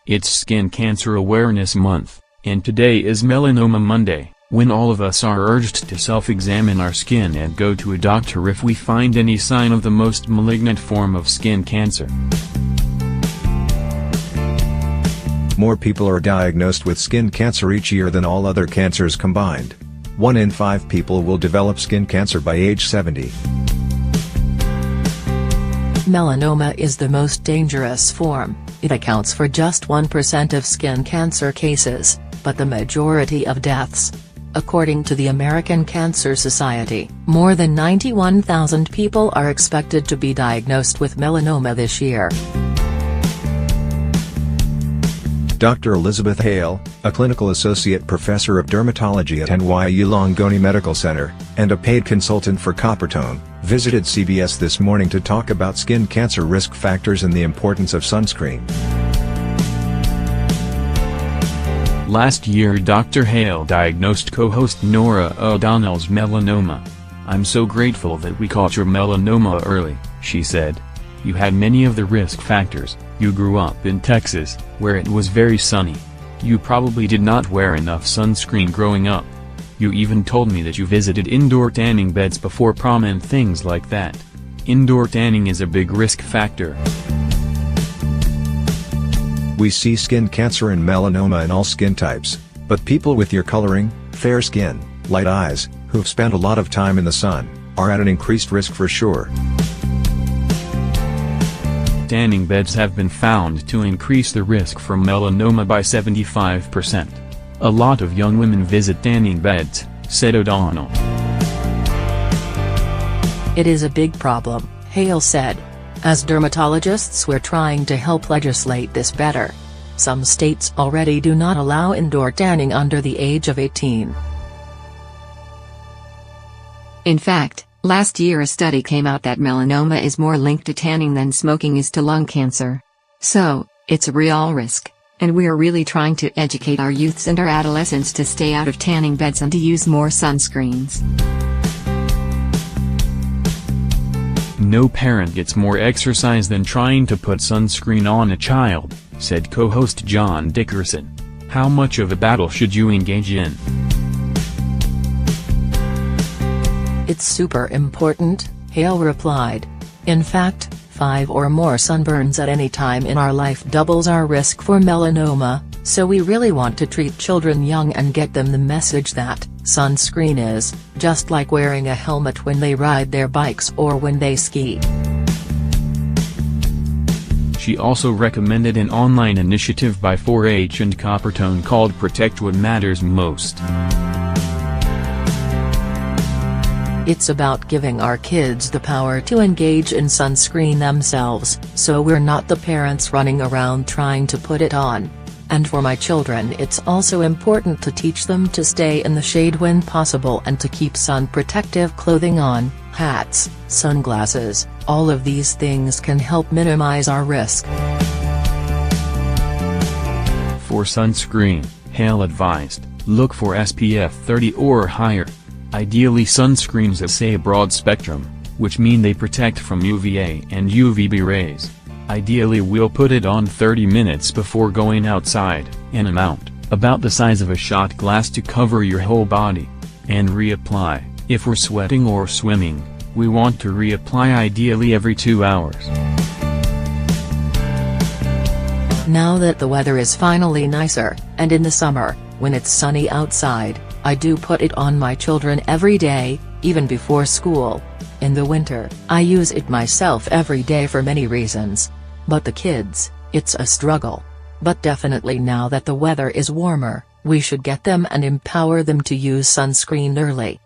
It's Skin Cancer Awareness Month, and today is Melanoma Monday, when all of us are urged to self-examine our skin and go to a doctor if we find any sign of the most malignant form of skin cancer. More people are diagnosed with skin cancer each year than all other cancers combined. 1 in 5 people will develop skin cancer by age 70. Melanoma is the most dangerous form. It accounts for just 1% of skin cancer cases, but the majority of deaths. According to the American Cancer Society, more than 91,000 people are expected to be diagnosed with melanoma this year. Dr. Elizabeth Hale, a clinical associate professor of dermatology at NYU Langone Medical Center, and a paid consultant for Coppertone, visited CBS This Morning to talk about skin cancer risk factors and the importance of sunscreen. Last year Dr. Hale diagnosed co-host Norah O'Donnell's melanoma. "I'm so grateful that we caught your melanoma early," she said. "You had many of the risk factors. You grew up in Texas, where it was very sunny. You probably did not wear enough sunscreen growing up. You even told me that you visited indoor tanning beds before prom and things like that. Indoor tanning is a big risk factor." We see skin cancer and melanoma in all skin types, but people with your coloring, fair skin, light eyes, who've spent a lot of time in the sun, are at an increased risk for sure. Tanning beds have been found to increase the risk for melanoma by 75%. "A lot of young women visit tanning beds," said O'Donnell. "It is a big problem," Hale said. "As dermatologists we're trying to help legislate this better. Some states already do not allow indoor tanning under the age of 18. In fact, last year a study came out that melanoma is more linked to tanning than smoking is to lung cancer. So, it's a real risk, and we're really trying to educate our youths and our adolescents to stay out of tanning beds and to use more sunscreens." "No parent gets more exercise than trying to put sunscreen on a child," said co-host John Dickerson. "How much of a battle should you engage in?" "It's super important," Hale replied. "In fact, 5 or more sunburns at any time in our life doubles our risk for melanoma, so we really want to treat children young and get them the message that sunscreen is just like wearing a helmet when they ride their bikes or when they ski." She also recommended an online initiative by 4-H and Coppertone called Protect What Matters Most. "It's about giving our kids the power to engage in sunscreen themselves, so we're not the parents running around trying to put it on. And for my children it's also important to teach them to stay in the shade when possible and to keep sun protective clothing on, hats, sunglasses. All of these things can help minimize our risk." For sunscreen, Hale advised, look for SPF 30 or higher. Ideally sunscreens that say broad spectrum, which mean they protect from UVA and UVB rays. Ideally we'll put it on 30 minutes before going outside, an amount, about the size of a shot glass to cover your whole body. And reapply, if we're sweating or swimming, we want to reapply ideally every 2 hours. Now that the weather is finally nicer, and in the summer, when it's sunny outside, I do put it on my children every day, even before school. In the winter, I use it myself every day for many reasons. But the kids, it's a struggle. But definitely now that the weather is warmer, we should get them and empower them to use sunscreen early.